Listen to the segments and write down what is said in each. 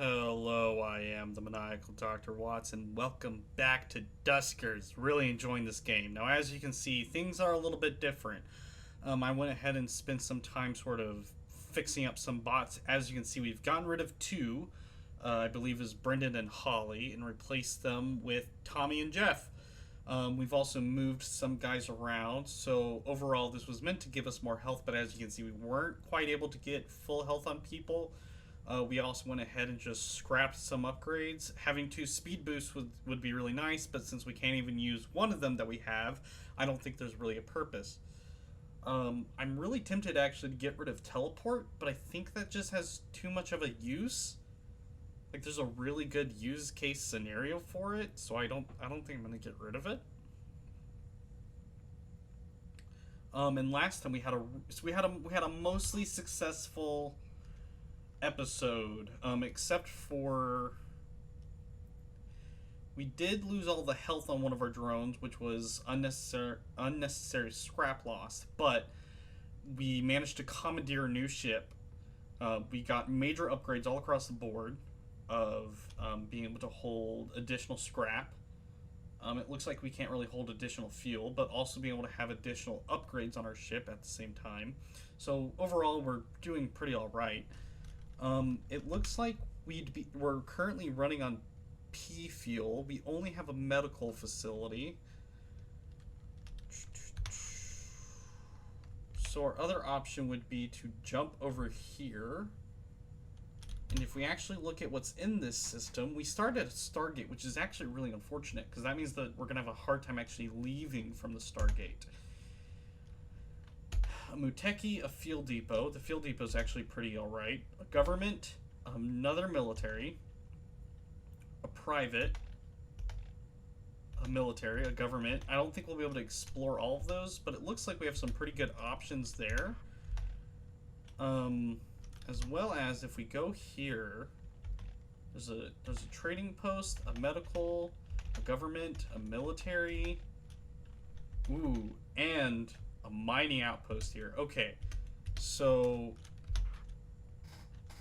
Hello, I am the maniacal Dr. Watson. Welcome back to Duskers. Really enjoying this game. Now, as you can see, things are a little bit different. I went ahead and spent some time sort of fixing up some bots. As you can see, we've gotten rid of two, I believe is Brendan and Holly, and replaced them with Tommy and Jeff. We've also moved some guys around, so overall this was meant to give us more health, but as you can see, we weren't quite able to get full health on people. We also went ahead and just scrapped some upgrades. Having two speed boosts would be really nice, but since we can't even use one of them that we have, I don't think there's really a purpose. I'm really tempted actually to get rid of teleport, but I think that just has too much of a use. Like there's a really good use case scenario for it, so I don't think I'm gonna get rid of it. And last time we had a mostly successful episode, except for we did lose all the health on one of our drones, which was unnecessary scrap loss, but we managed to commandeer a new ship. We got major upgrades all across the board of being able to hold additional scrap. It looks like we can't really hold additional fuel, but also being able to have additional upgrades on our ship at the same time. So overall, we're doing pretty all right. It looks like we're currently running on P fuel. We only have a medical facility. So our other option would be to jump over here. And if we actually look at what's in this system, we start at a Stargate, which is actually really unfortunate, because that means that we're going to have a hard time actually leaving from the Stargate. A Muteki, a field depot. The field depot is actually pretty alright. A government, another military, a private, a military, a government. I don't think we'll be able to explore all of those, but it looks like we have some pretty good options there. As well as if we go here, there's a trading post, a medical, a government, a military, ooh, and a mining outpost here. Okay, so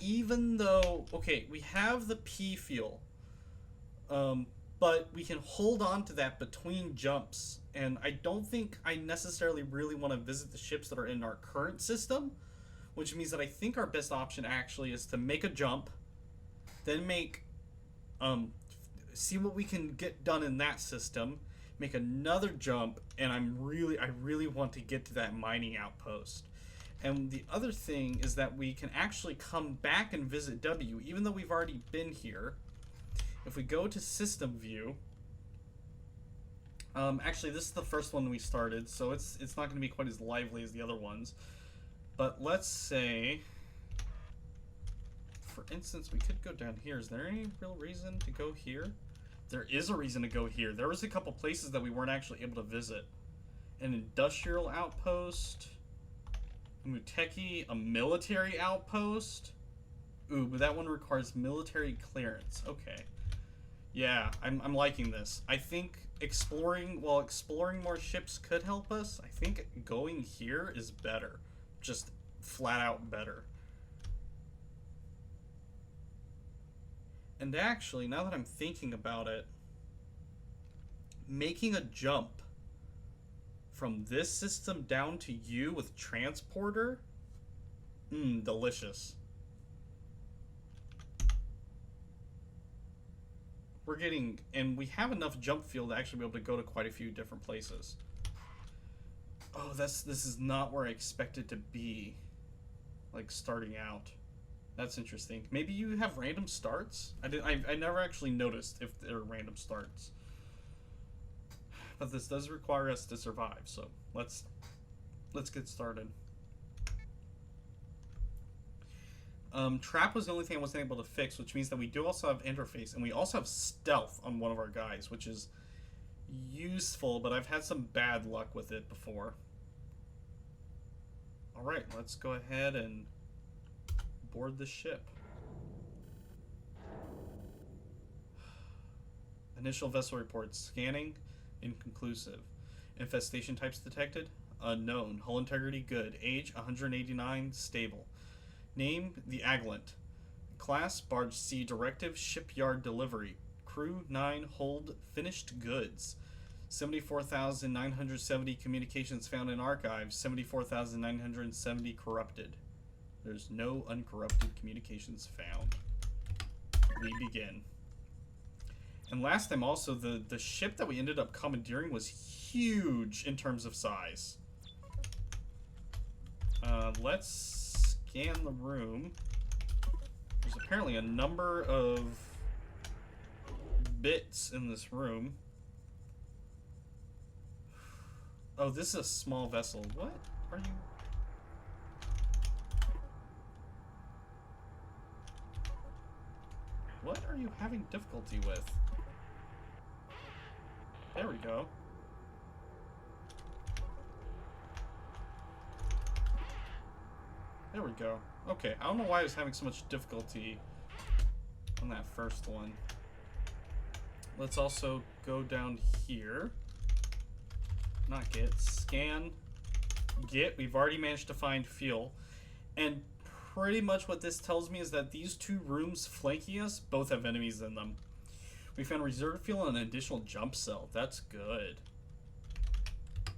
even though, okay, we have the P fuel, but we can hold on to that between jumps, and I don't think I necessarily really want to visit the ships that are in our current system, which means that I think our best option actually is to make a jump, then see what we can get done in that system, make another jump, and I really want to get to that mining outpost. And the other thing is that we can actually come back and visit W, even though we've already been here. If we go to system view, actually this is the first one we started, so it's not going to be quite as lively as the other ones. But let's say, for instance, we could go down here. Is there any real reason to go here? There is a reason to go here. There was a couple places that we weren't actually able to visit. An industrial outpost, a Muteki, a military outpost. Ooh, but that one requires military clearance. Okay. Yeah, I'm liking this. I think exploring more ships could help us. I think going here is better. Just flat out better. And actually, now that I'm thinking about it, making a jump from this system down to you with transporter, delicious. And we have enough jump fuel to actually be able to go to quite a few different places. Oh, this is not where I expected to be, like starting out. That's interesting. Maybe you have random starts? I never actually noticed if there are random starts. But this does require us to survive, so let's get started. Trap was the only thing I wasn't able to fix, which means that we do also have interface, and we also have stealth on one of our guys, which is useful, but I've had some bad luck with it before. Alright, let's go ahead and board the ship. Initial vessel reports. Scanning, inconclusive. Infestation types detected, unknown. Hull integrity good. Age 189, stable. Name, the Aglant. Class, Barge C, Directive, Shipyard Delivery. Crew 9, Hold, Finished Goods. 74,970 communications found in archives. 74,970 corrupted. There's no uncorrupted communications found. We begin. And last time also, the ship that we ended up commandeering was huge in terms of size. Let's scan the room. There's apparently a number of bits in this room. Oh, this is a small vessel. What are you... What are you having difficulty with? There we go. There we go. Okay, I don't know why I was having so much difficulty on that first one. Let's also go down here. Not get, scan, get. We've already managed to find fuel. And pretty much what this tells me is that these two rooms flanking us both have enemies in them. We found reserve fuel and an additional jump cell. That's good.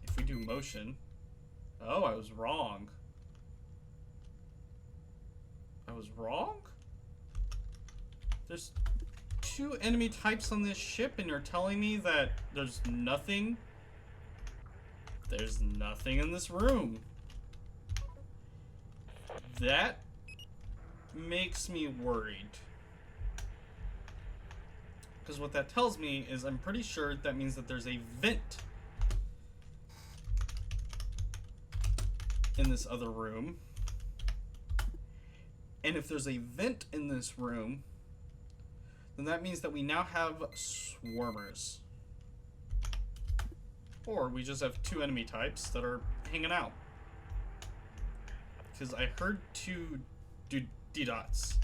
If we do motion... Oh, I was wrong. I was wrong? There's two enemy types on this ship and you're telling me that there's nothing... There's nothing in this room. That makes me worried. Because what that tells me is I'm pretty sure that means that there's a vent in this other room. And if there's a vent in this room, then that means that we now have swarmers. Or we just have two enemy types that are hanging out. Because I heard two D-dots.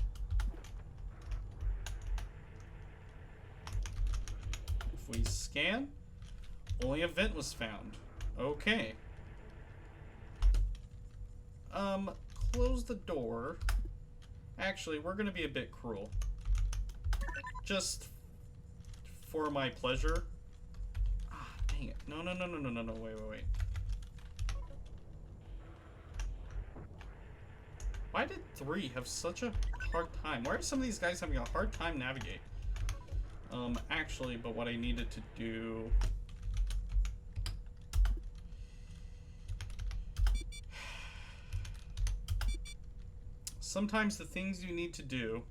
If we scan, only a vent was found. Okay. Close the door. Actually, we're gonna be a bit cruel. Just for my pleasure. Ah, dang it. No, wait. Why did 3 have such a hard time? Why are some of these guys having a hard time navigate? Actually, but what I needed to do... Sometimes the things you need to do...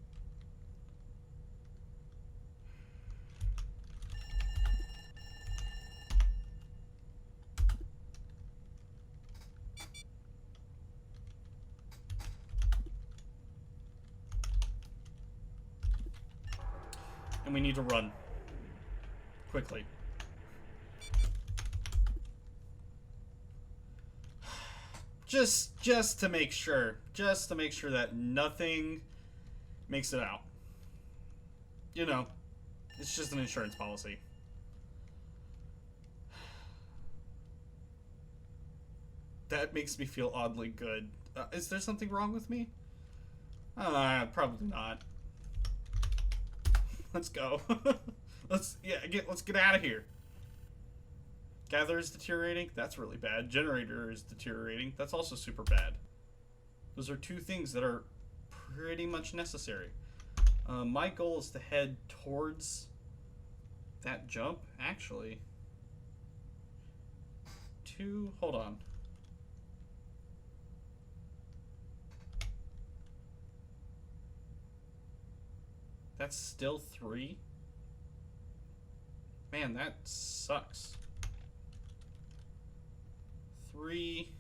And we need to run. Quickly. Just to make sure. Just to make sure that nothing makes it out. You know, it's just an insurance policy. That makes me feel oddly good. Is there something wrong with me? Probably not. Let's go. let's get out of here. Gather is deteriorating. That's really bad. Generator is deteriorating. That's also super bad. Those are two things that are pretty much necessary. My goal is to head towards that jump. Actually, hold on. That's still 3? Man, that sucks. 3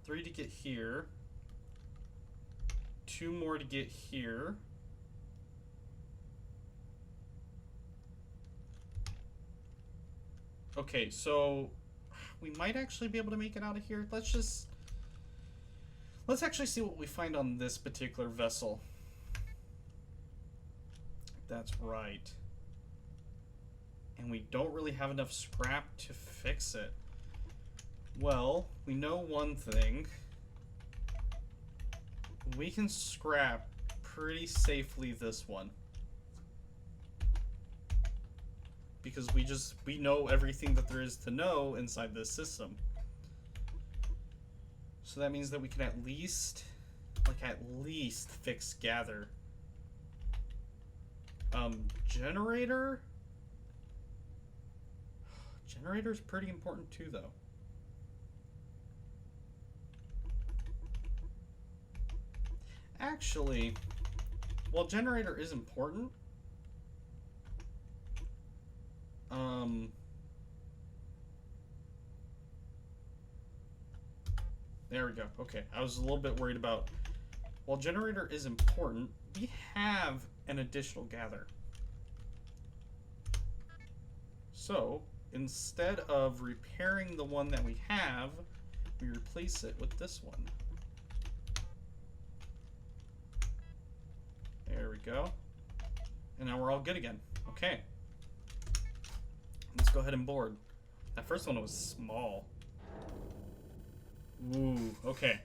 to get here. 2 more to get here. Okay, so we might actually be able to make it out of here. Let's actually see what we find on this particular vessel. That's right. And we don't really have enough scrap to fix it. Well, we know one thing. we can scrap pretty safely this one. Because we know everything that there is to know inside this system. So that means that we can at least fix gather. Generator? Generator's pretty important too, though. Actually, well, generator is important. There we go. Okay, I was a little bit worried about... While generator is important, we have an additional gather. So, instead of repairing the one that we have, we replace it with this one. There we go. And now we're all good again. Okay. Let's go ahead and board. That first one was small. Ooh, okay.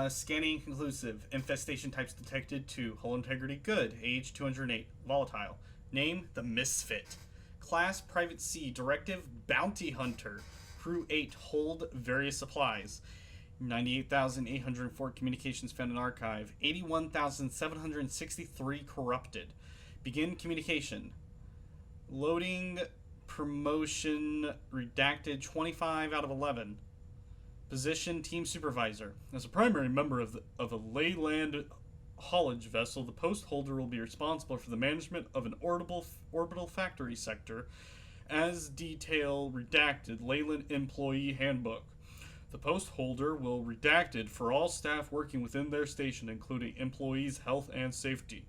Scanning conclusive. Infestation types detected. 2. Hull integrity good. Age 208. Volatile. Name the Misfit. Class Private C. Directive Bounty Hunter. Crew 8. Hold various supplies. 98,804 communications found in archive. 81,763 corrupted. Begin communication. Loading promotion redacted 25 out of 11. Position Team Supervisor. As a primary member of a leyland haulage vessel, the post holder will be responsible for the management of an orbital factory sector as detail redacted Leyland Employee Handbook. The post holder will redacted for all staff working within their station, including employees' health and safety.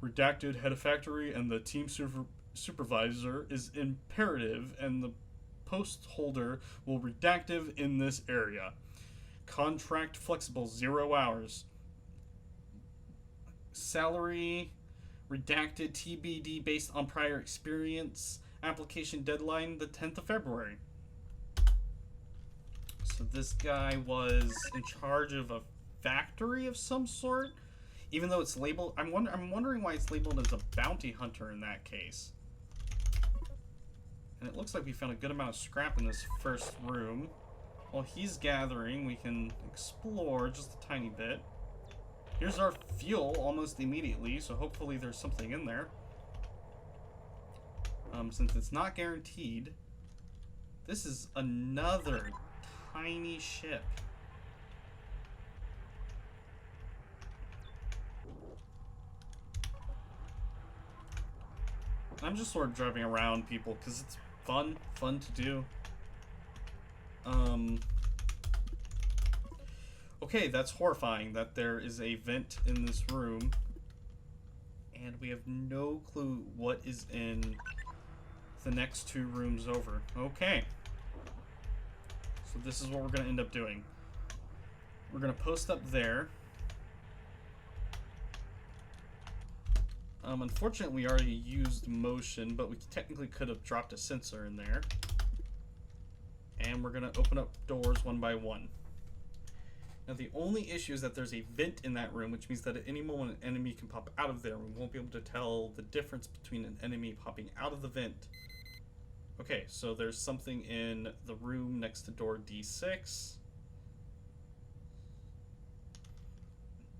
Redacted head of factory and the team supervisor is imperative, and the post holder will redactive in this area. Contract flexible, 0 hours. Salary redacted TBD based on prior experience. Application deadline the 10th of February. So this guy was in charge of a factory of some sort, even though it's labeled. I'm wondering why it's labeled as a bounty hunter in that case. And it looks like we found a good amount of scrap in this first room. While he's gathering, we can explore just a tiny bit. Here's our fuel almost immediately, so hopefully there's something in there. Since it's not guaranteed, this is another tiny ship. I'm just sort of driving around people because it's fun to do. Okay, that's horrifying that there is a vent in this room and we have no clue what is in the next 2 rooms over. Okay. So this is what we're going to end up doing. We're going to post up there. Unfortunately, we already used motion, but we technically could have dropped a sensor in there. And we're going to open up doors one by one. Now, the only issue is that there's a vent in that room, which means that at any moment an enemy can pop out of there. We won't be able to tell the difference between an enemy popping out of the vent. Okay, so there's something in the room next to door D6.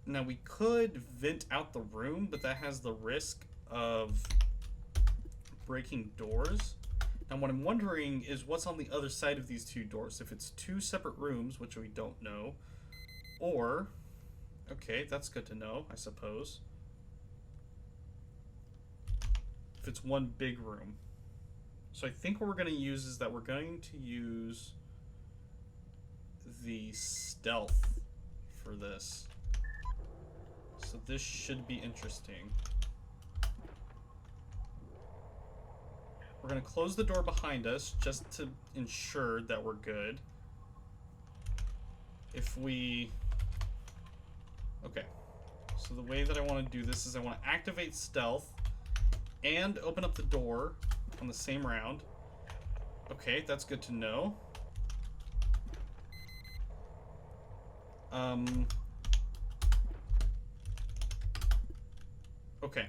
Now, we could vent out the room, but that has the risk of breaking doors. Now, what I'm wondering is what's on the other side of these 2 doors. If it's 2 separate rooms, which we don't know, or... Okay, that's good to know, I suppose. If it's one big room. So I think what we're going to use is that we're going to use the stealth for this. So this should be interesting. We're going to close the door behind us just to ensure that we're good. If we... Okay. So the way that I want to do this is I want to activate stealth and open up the door on the same round. Okay, that's good to know. Okay.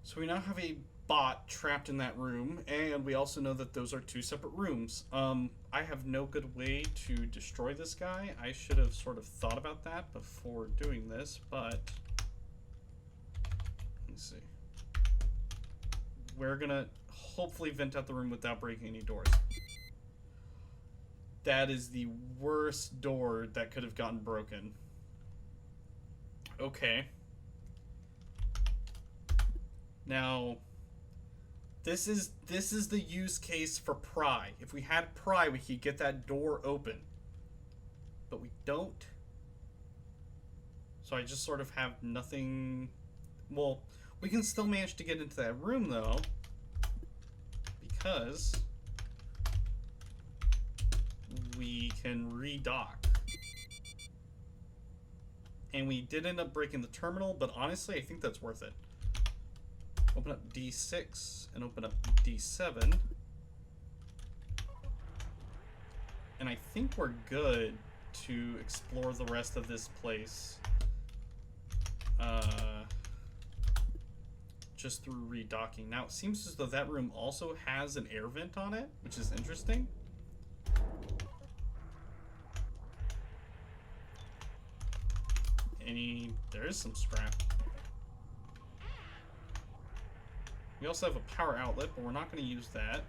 So we now have a bot trapped in that room, and we also know that those are two separate rooms. I have no good way to destroy this guy. I should have sort of thought about that before doing this, but let's see. We're gonna hopefully vent out the room without breaking any doors. That is the worst door that could have gotten broken. Okay. Now, this is the use case for pry. If we had pry, we could get that door open. But we don't. So I just sort of have nothing. Well, we can still manage to get into that room though, because we can redock. And we did end up breaking the terminal, but honestly, I think that's worth it. Open up D6 and open up D7. And I think we're good to explore the rest of this place. Just through redocking. Now, it seems as though that room also has an air vent on it, which is interesting. There is some scrap. We also have a power outlet, but we're not going to use that.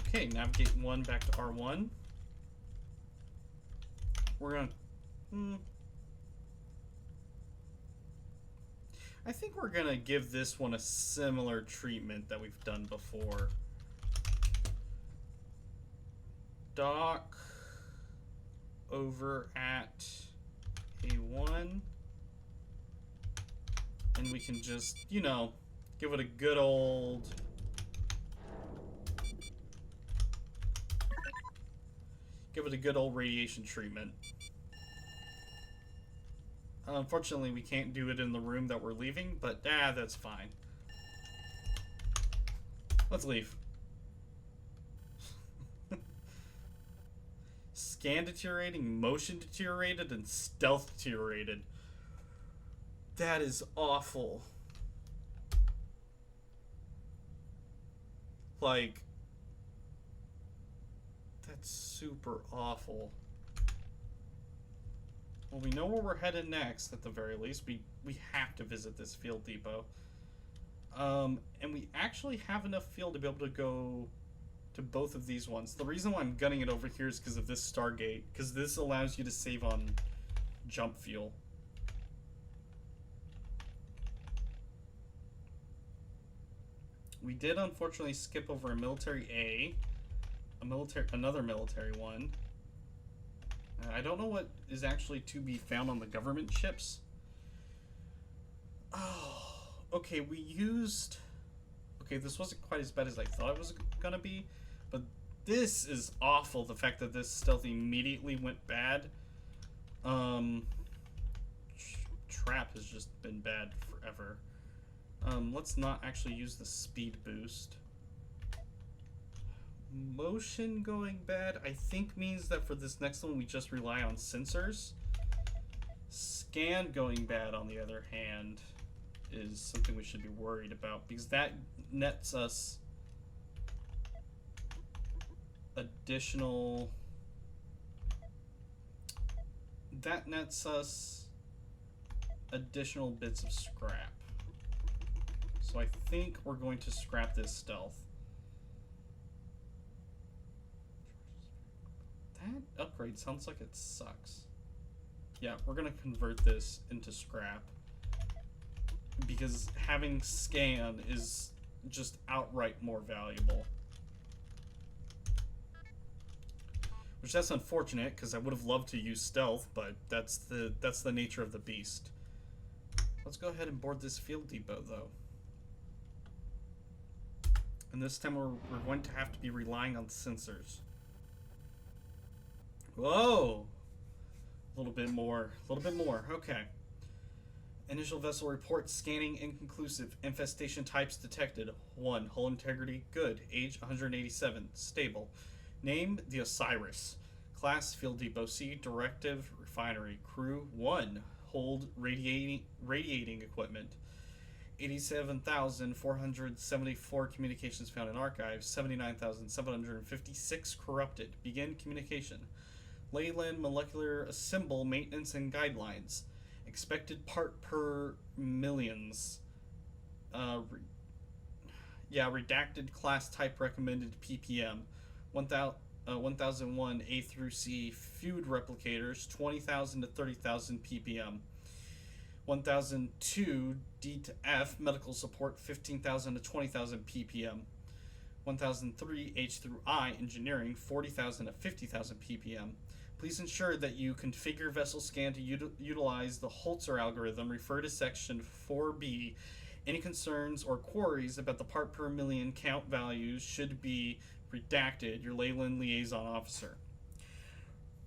Okay, navigate 1 back to R1. We're going to... I think we're going to give this one a similar treatment that we've done before. Dock over at A1. And we can just, you know, give it a good old... Give it a good old radiation treatment. Unfortunately, we can't do it in the room that we're leaving, but that's fine. Let's leave. Scan deteriorating, motion deteriorated, and stealth deteriorated. That is awful. Like, that's super awful. Well, we know where we're headed next, at the very least. We have to visit this field depot. And we actually have enough fuel to be able to go to both of these ones. The reason why I'm gunning it over here is because of this Stargate, because this allows you to save on jump fuel. We did unfortunately skip over a military A, another military one. I don't know what is actually to be found on the government ships. Oh, okay, we used... Okay, this wasn't quite as bad as I thought it was gonna be, but this is awful, the fact that this stealth immediately went bad. Trap has just been bad forever. Let's not actually use the speed boost. Motion going bad, I think, means that for this next one we just rely on sensors. Scan going bad, on the other hand, is something we should be worried about, because that nets us additional... That nets us additional bits of scrap. So I think we're going to scrap this stealth. That upgrade sounds like it sucks. Yeah, we're gonna convert this into scrap, because having scan is just outright more valuable. Which, that's unfortunate, because I would have loved to use stealth, but that's the nature of the beast. Let's go ahead and board this field depot, though. And this time we're going to have to be relying on sensors. Whoa! A little bit more, okay. Initial vessel report scanning inconclusive. Infestation types detected. 1. Hull integrity good. Age 187. Stable. Name the Osiris. Class Field Depot C. Directive Refinery. Crew 1. Hold radiating equipment. 87,474 communications found in archives. 79,756 corrupted. Begin communication. Leyland molecular assemble maintenance and guidelines. Expected part per millions. Redacted class type recommended ppm. 1001 A through C feud replicators 20,000 to 30,000 ppm. 1002 D to F medical support 15,000 to 20,000 ppm. 1003 H through I engineering 40,000 to 50,000 ppm. Please ensure that you configure vessel scan to utilize the Holzer algorithm. Refer to section 4B. Any concerns or queries about the part per million count values should be redacted. Your Leyland liaison officer.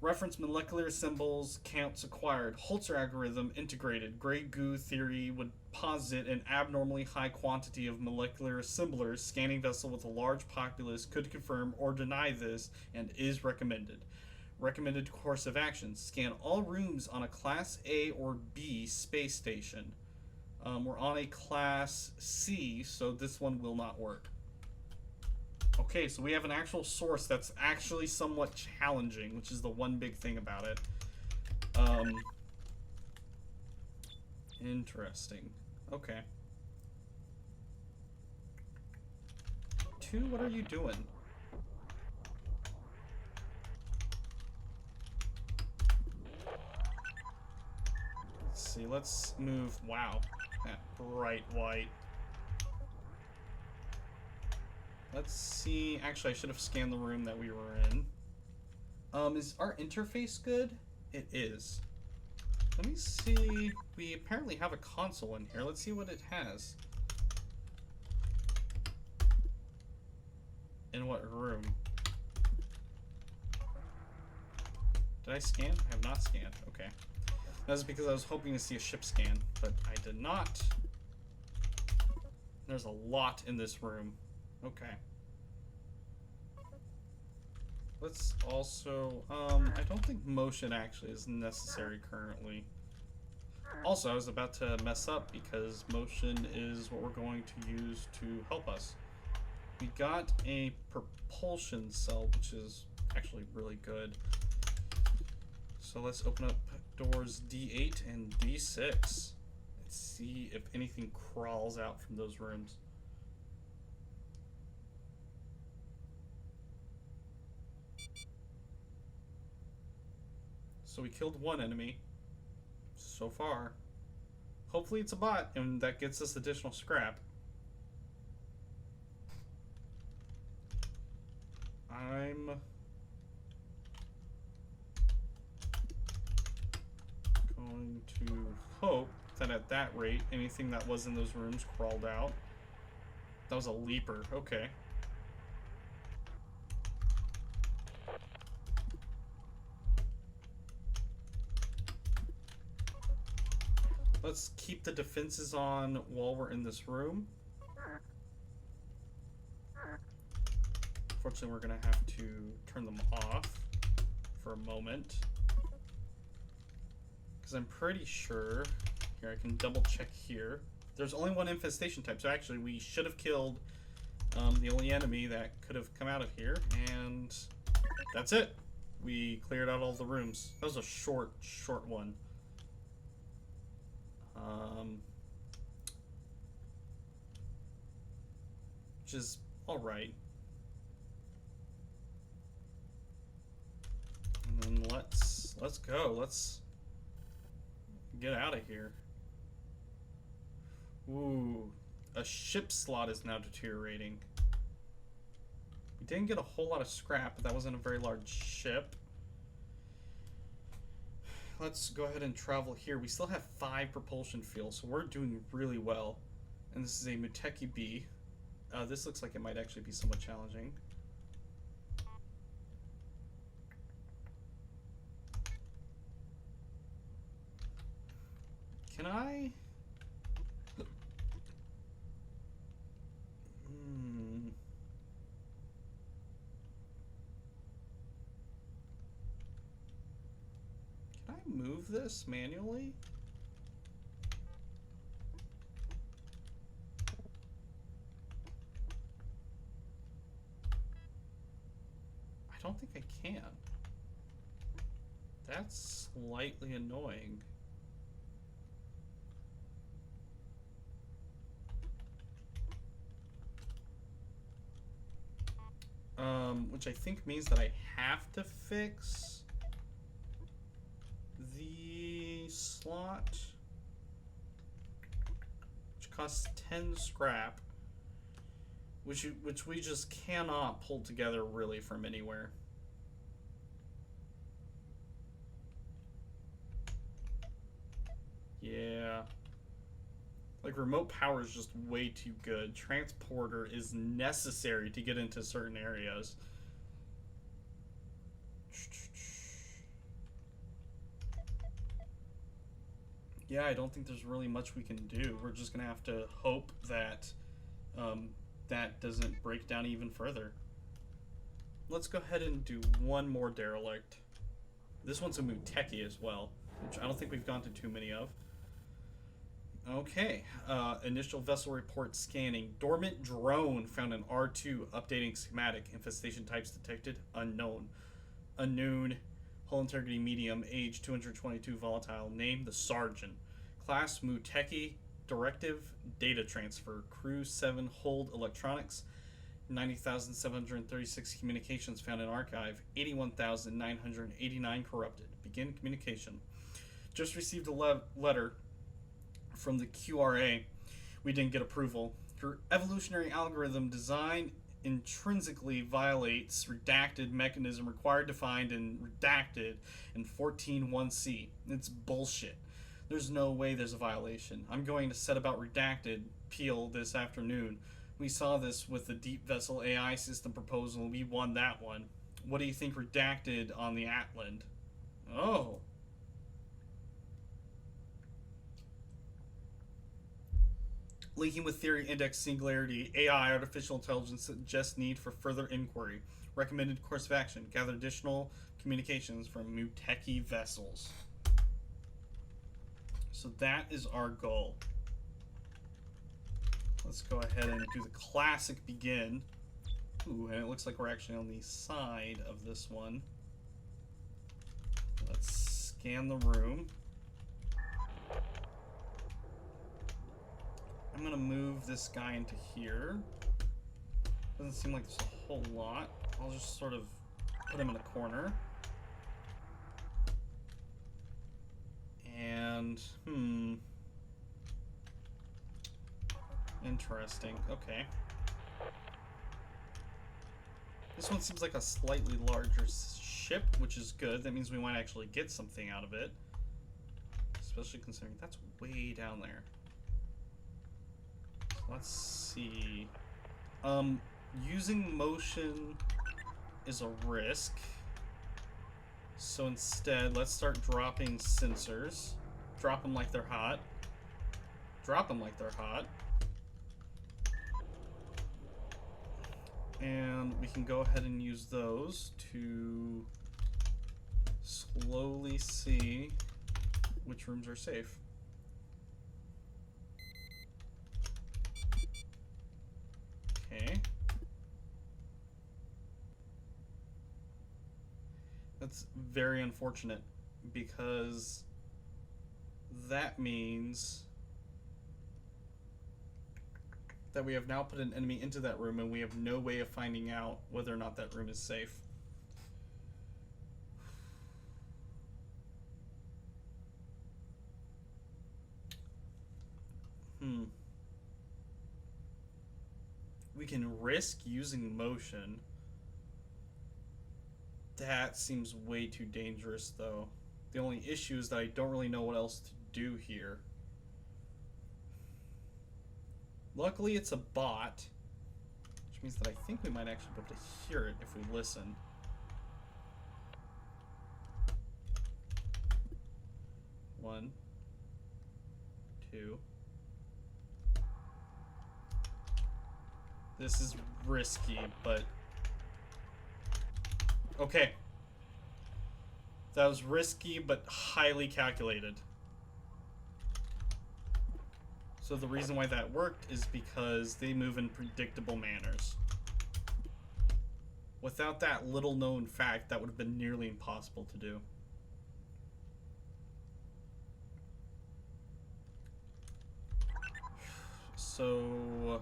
Reference molecular symbols counts acquired. Holzer algorithm integrated. Grey goo theory would posit an abnormally high quantity of molecular assemblers. Scanning vessel with a large populace could confirm or deny this and is recommended. Recommended course of action. Scan all rooms on a Class A or B space station. We're on a Class C, so this one will not work. Okay, so we have an actual source that's actually somewhat challenging, which is the one big thing about it. Interesting. Okay. 2, what are you doing? Let's see, let's move. Wow, that bright white. Let's see. Actually, I should have scanned the room that we were in. Is our interface good? It is. Let me see. We apparently have a console in here. Let's see what it has. In what room? Did I scan? I have not scanned. Okay. That's because I was hoping to see a ship scan, but I did not. There's a lot in this room. Okay. Let's also, I don't think motion actually is necessary currently. Also, I was about to mess up because motion is what we're going to use to help us. We got a propulsion cell, which is actually really good. So let's open up doors D8 and D6. Let's see if anything crawls out from those rooms. So we killed one enemy so far. Hopefully it's a bot and that gets us additional scrap. I'm going to hope that at that rate anything that was in those rooms crawled out. That was a leaper. Okay. Let's keep the defenses on while we're in this room. Unfortunately, we're going to have to turn them off for a moment. Because I'm pretty sure... Here, I can double check here. There's only one infestation type, so actually we should have killed the only enemy that could have come out of here. And that's it. We cleared out all the rooms. That was a short one. Which is alright. And then let's go. Let's get out of here. Ooh, a ship slot is now deteriorating. We didn't get a whole lot of scrap, but that wasn't a very large ship. Let's go ahead and travel here. We still have 5 propulsion fuel, so we're doing really well. And this is a Muteki B. This looks like it might actually be somewhat challenging. Can I move this manually? I don't think I can. That's slightly annoying. Which I think means that I have to fix the slot, which costs 10 scrap, which we just cannot pull together really from anywhere. Yeah. Like, remote power is just way too good. Transporter is necessary to get into certain areas. Yeah, I don't think there's really much we can do. We're just going to have to hope that that doesn't break down even further. Let's go ahead and do one more derelict. This one's a Muteki as well, which I don't think we've gone to too many of. Okay, initial vessel report scanning. Dormant drone found in R2. Updating schematic. Infestation types detected. Unknown. Unknown. Hull integrity medium. Age 222. Volatile. Name the Sergeant. Class Muteki. Directive data transfer. Crew 7. Hold electronics. 90,736 communications found in archive. 81,989 corrupted. Begin communication. Just received a letter from the QRA. We didn't get approval. Your evolutionary algorithm design intrinsically violates redacted mechanism required to find and redacted in 14.1c. It's bullshit. There's no way there's a violation. I'm going to set about redacted Peel this afternoon. We saw this with the Deep Vessel AI system proposal. We won that one. What do you think redacted on the Atland? Oh. Linking with theory index singularity, AI, artificial intelligence suggests need for further inquiry. Recommended course of action. Gather additional communications from Muteki vessels. So that is our goal. Let's go ahead and do the classic begin. Ooh, and it looks like we're actually on the side of this one. Let's scan the room. I'm gonna move this guy into here. Doesn't seem like there's a whole lot. I'll just sort of put him in a corner. And, interesting. Okay. This one seems like a slightly larger ship, which is good. That means we might actually get something out of it. Especially considering that's way down there. Let's see. Using motion is a risk. So instead, let's start dropping sensors. Drop them like they're hot. Drop them like they're hot. And we can go ahead and use those to slowly see which rooms are safe. Okay. That's very unfortunate because that means that we have now put an enemy into that room and we have no way of finding out whether or not that room is safe. We can risk using motion. That seems way too dangerous, though. The only issue is that I don't really know what else to do here. Luckily, it's a bot, which means that I think we might actually be able to hear it if we listen. One, two. This is risky, but okay. That was risky, but highly calculated. So the reason why that worked is because they move in predictable manners. Without that little known fact, that would have been nearly impossible to do. So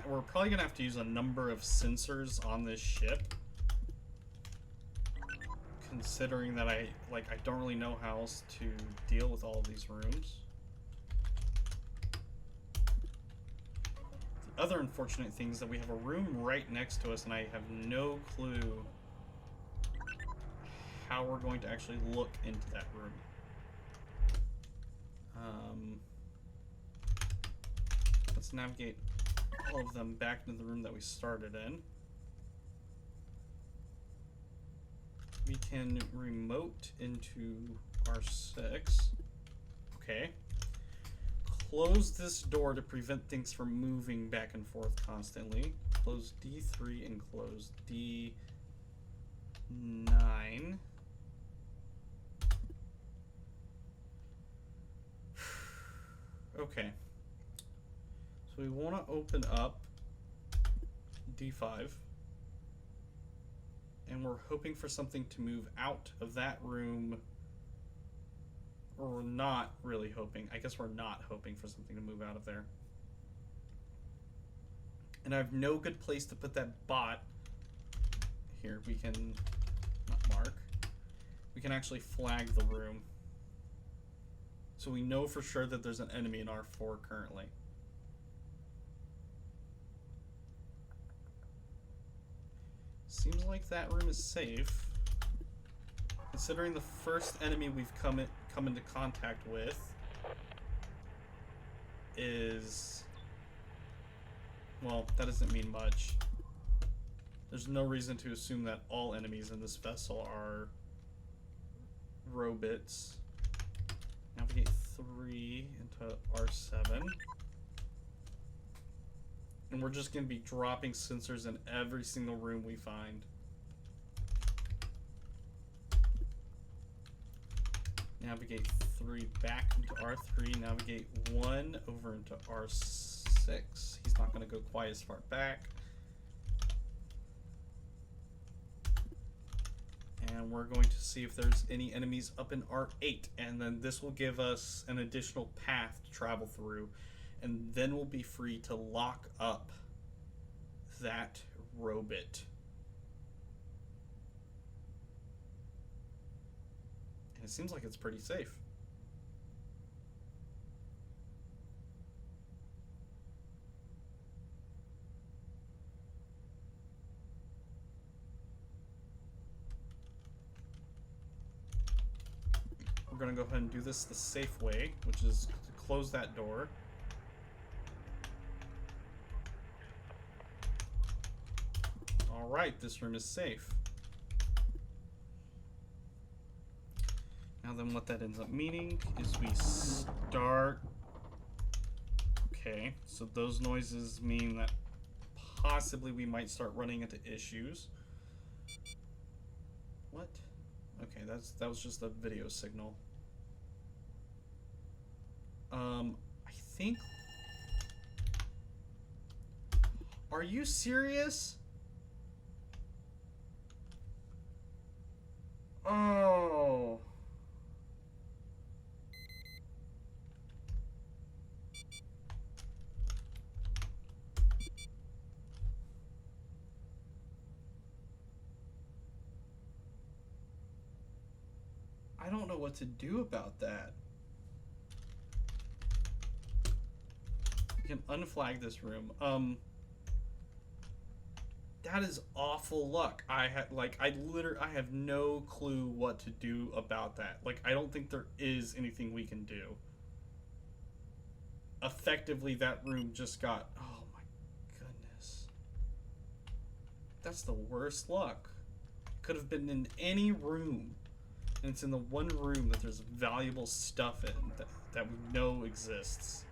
we're probably gonna have to use a number of sensors on this ship. Considering that I don't really know how else to deal with all of these rooms. The other unfortunate thing is that we have a room right next to us, and I have no clue how we're going to actually look into that room. Let's navigate all of them back into the room that we started in. We can remote into R6. Okay. Close this door to prevent things from moving back and forth constantly. Close D3 and close D9. Okay. So we want to open up D5. And we're hoping for something to move out of that room. Or we're not really hoping. I guess we're not hoping for something to move out of there. And I have no good place to put that bot. Here, we can not mark. We can actually flag the room. So we know for sure that there's an enemy in R4 currently. Seems like that room is safe. Considering the first enemy we've come into contact with is... well, that doesn't mean much. There's no reason to assume that all enemies in this vessel are robots. Navigate 3 into R7. And we're just going to be dropping sensors in every single room we find. Navigate 3 back into R3. Navigate 1 over into R6. He's not going to go quite as far back. And we're going to see if there's any enemies up in R8. And then this will give us an additional path to travel through. And then we'll be free to lock up that robot. And it seems like it's pretty safe. We're going to go ahead and do this the safe way, which is to close that door. Alright, this room is safe. Now then what that ends up meaning is we start... Okay, so those noises mean that possibly we might start running into issues. What? Okay, that was just a video signal. I think... Are you serious? Oh. I don't know what to do about that. We can unflag this room. That is awful luck. I have no clue what to do about that. Like, I don't think there is anything we can do. Effectively, that room just got... Oh my goodness. That's the worst luck. Could have been in any room. And it's in the one room that there's valuable stuff in that we know exists.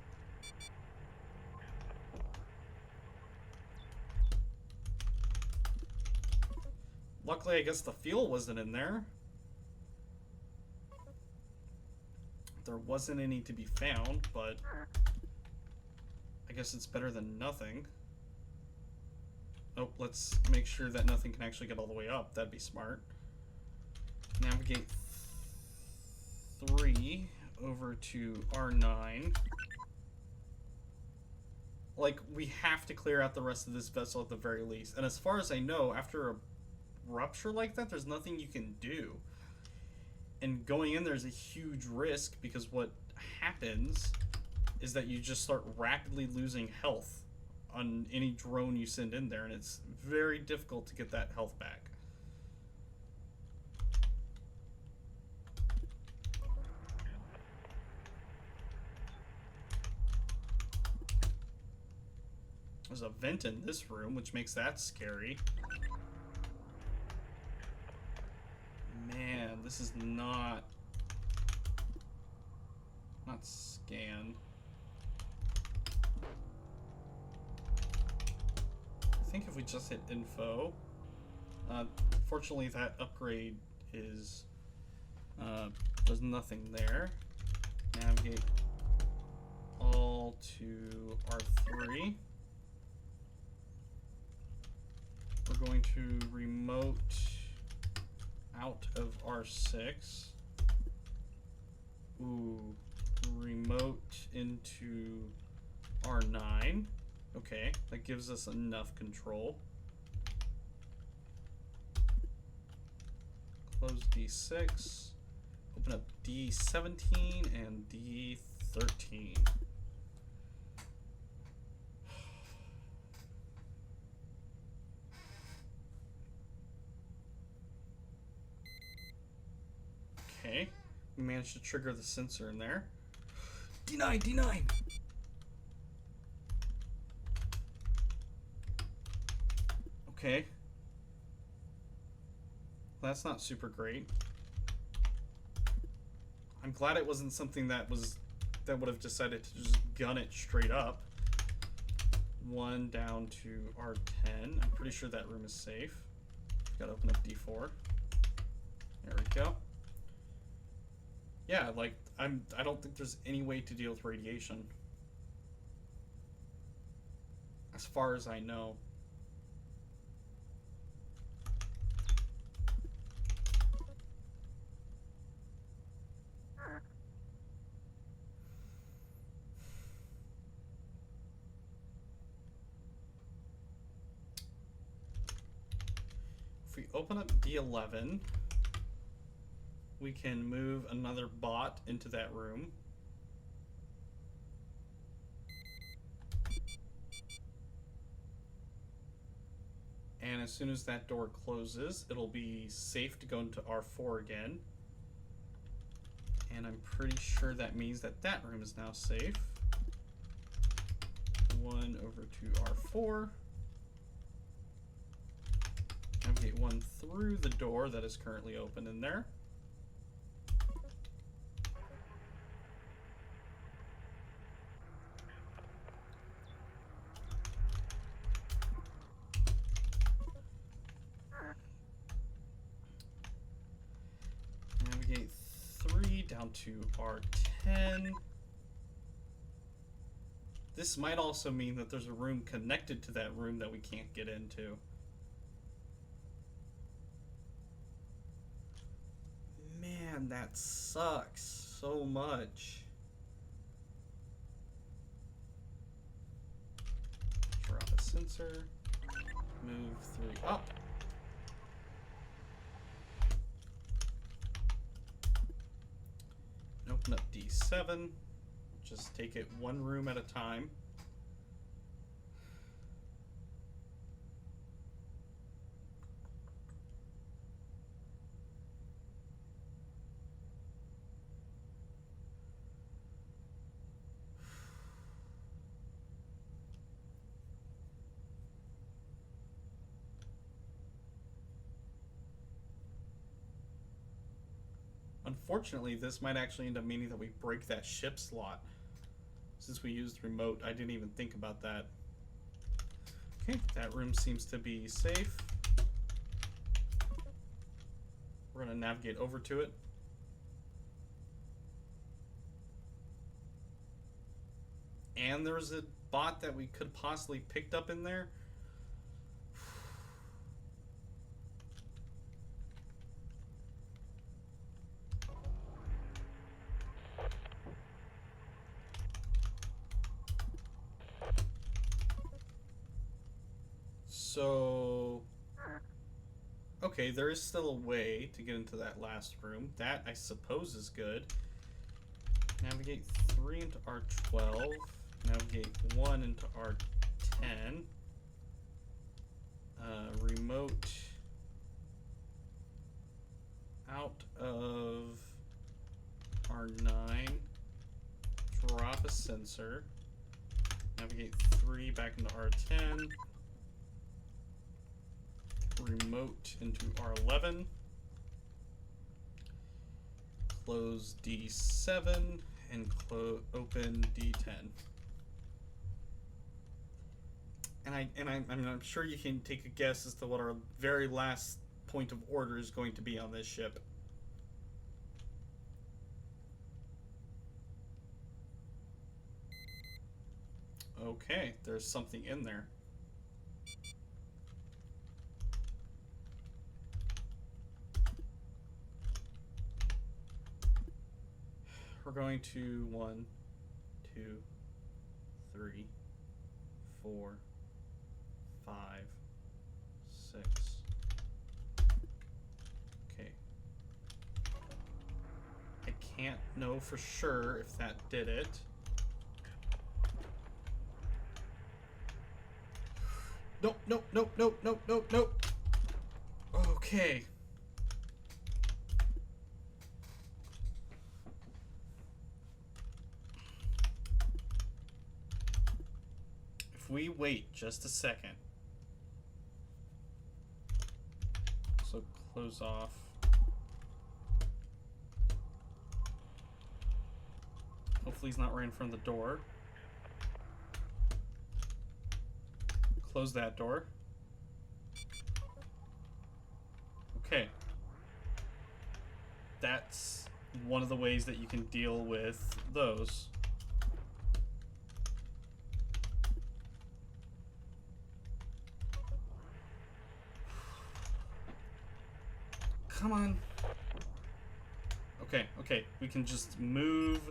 Luckily, I guess the fuel wasn't in there. There wasn't any to be found, but I guess it's better than nothing. Oh, let's make sure that nothing can actually get all the way up. That'd be smart. Navigate 3 over to R9. Like, we have to clear out the rest of this vessel at the very least. And as far as I know, after a rupture like that, there's nothing you can do. And going in there's a huge risk, because what happens is that you just start rapidly losing health on any drone you send in there, and it's very difficult to get that health back. There's a vent in this room, which makes that scary. Man, this is not scanned. I think if we just hit info, fortunately that upgrade is, there's nothing there. Navigate all to R3. We're going to remote out of R6. Ooh, remote into R9. Okay, that gives us enough control. Close D6. Open up D17 and D13. Okay, we managed to trigger the sensor in there. D9, D9! Okay. That's not super great. I'm glad it wasn't something that would have decided to just gun it straight up. 1 down to R10. I'm pretty sure that room is safe. Gotta open up D4. There we go. Yeah, like, I don't think there's any way to deal with radiation. As far as I know. If we open up D11, we can move another bot into that room. And as soon as that door closes, it'll be safe to go into R4 again. And I'm pretty sure that means that that room is now safe. 1 over to R4. Navigate 1 through the door that is currently open in there. Navigate 3 down to R10. This might also mean that there's a room connected to that room that we can't get into. Man, that sucks so much. Drop a sensor. Move 3 up. Open up D7. Just take it 1 room at a time. Unfortunately, this might actually end up meaning that we break that ship slot. Since we used remote, I didn't even think about that. Okay, that room seems to be safe. We're going to navigate over to it. and there was a bot that we could possibly picked up in there. So, okay, there is still a way to get into that last room. That, I suppose, is good. Navigate 3 into R12. Navigate 1 into R10. Remote out of R9. Drop a sensor. Navigate 3 back into R10. Remote into R11. Close D7 and open D10. And I'm sure you can take a guess as to what our very last point of order is going to be on this ship. Okay, there's something in there. We're going to 1, 2, 3, 4, 5, 6. Okay. I can't know for sure if that did it. Nope, nope, nope, nope, nope, nope, nope. Okay. If we wait just a second. So close off. Hopefully he's not right in front of the door. Close that door. Okay. That's one of the ways that you can deal with those. Come on. Okay, okay. We can just move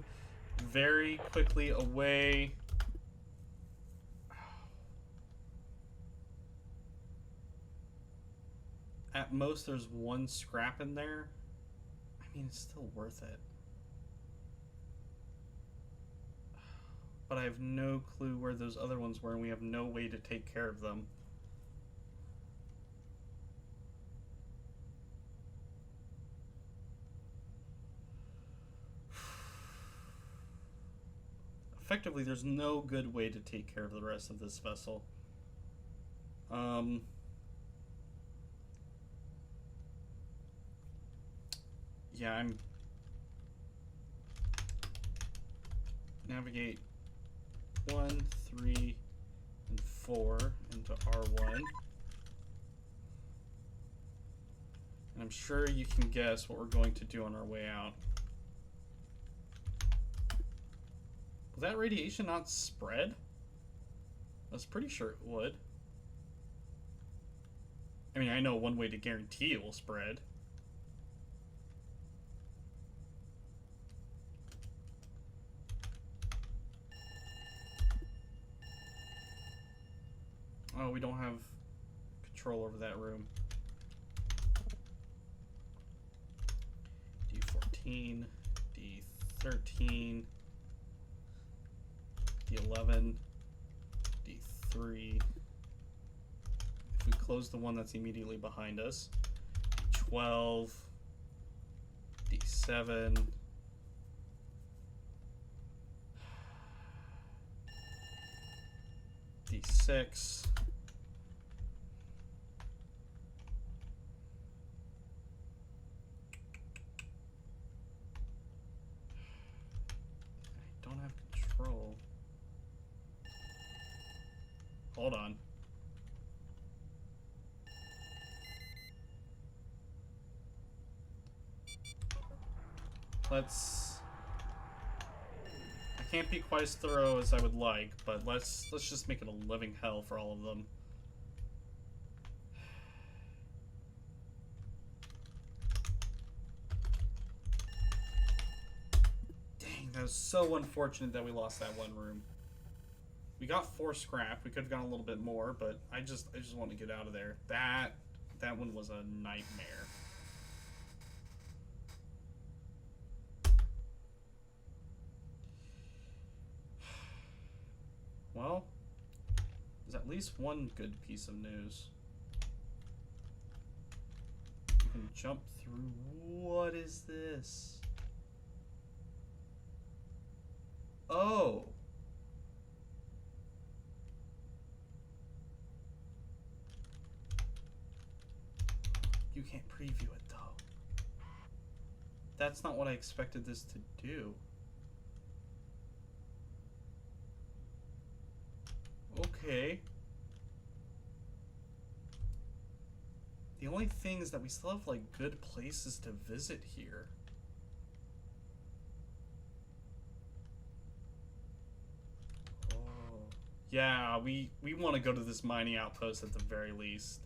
very quickly away. At most, there's one scrap in there. I mean, it's still worth it. But I have no clue where those other ones were, and we have no way to take care of them. Effectively, there's no good way to take care of the rest of this vessel. Yeah, I'm... Navigate 1, 3, and 4 into R1. And I'm sure you can guess what we're going to do on our way out. Will that radiation not spread? I was pretty sure it would. I mean, I know one way to guarantee it will spread. Oh, we don't have control over that room. D14, D13, D11, D3. If we close the one that's immediately behind us, D12, D7, D6. I don't have control. Hold on. I can't be quite as thorough as I would like, but let's just make it a living hell for all of them. Dang, that was so unfortunate that we lost that one room. We got 4 scrap. We could have gotten a little bit more, but I just want to get out of there. That one was a nightmare. Well, there's at least one good piece of news. We can jump through. What is this? Oh. You can't preview it though. That's not what I expected this to do. Okay. The only thing is that we still have, like, good places to visit here. Oh. Yeah, we want to go to this mining outpost at the very least.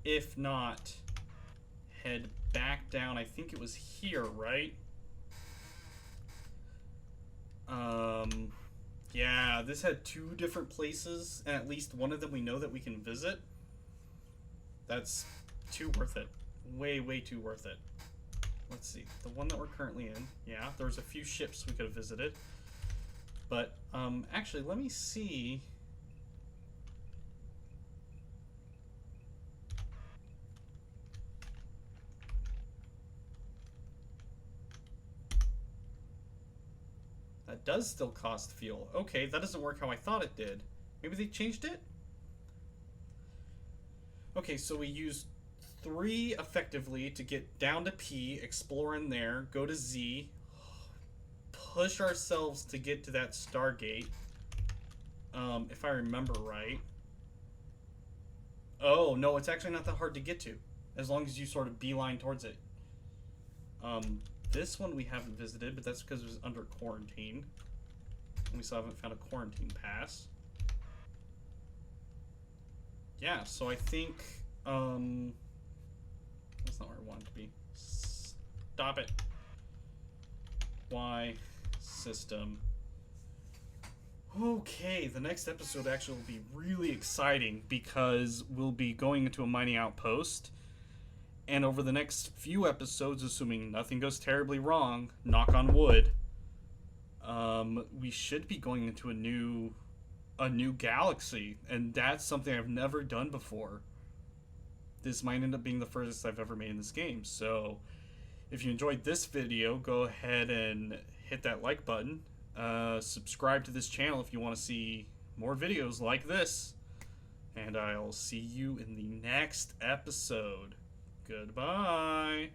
If not, head back down. I think it was here, right? Yeah, this had 2 different places, and at least one of them we know that we can visit. That's too worth it. Way, way too worth it. Let's see. The one that we're currently in, yeah, there was a few ships we could have visited. But, actually, let me see. That does still cost fuel. Okay, that doesn't work how I thought it did. Maybe they changed it? Okay, so we used 3 effectively to get down to P, explore in there, go to Z, push ourselves to get to that Stargate, if I remember right. Oh, no, it's actually not that hard to get to, as long as you sort of beeline towards it. This one we haven't visited, but that's because it was under quarantine. And we still haven't found a quarantine pass. Yeah, so I think, that's not where I want it to be. Stop it. Y system. Okay, the next episode actually will be really exciting because we'll be going into a mining outpost. And over the next few episodes, assuming nothing goes terribly wrong, knock on wood, we should be going into a new galaxy, and that's something I've never done before. This might end up being the furthest I've ever made in this game. So, if you enjoyed this video, go ahead and hit that like button. Subscribe to this channel if you want to see more videos like this. And I'll see you in the next episode. Goodbye.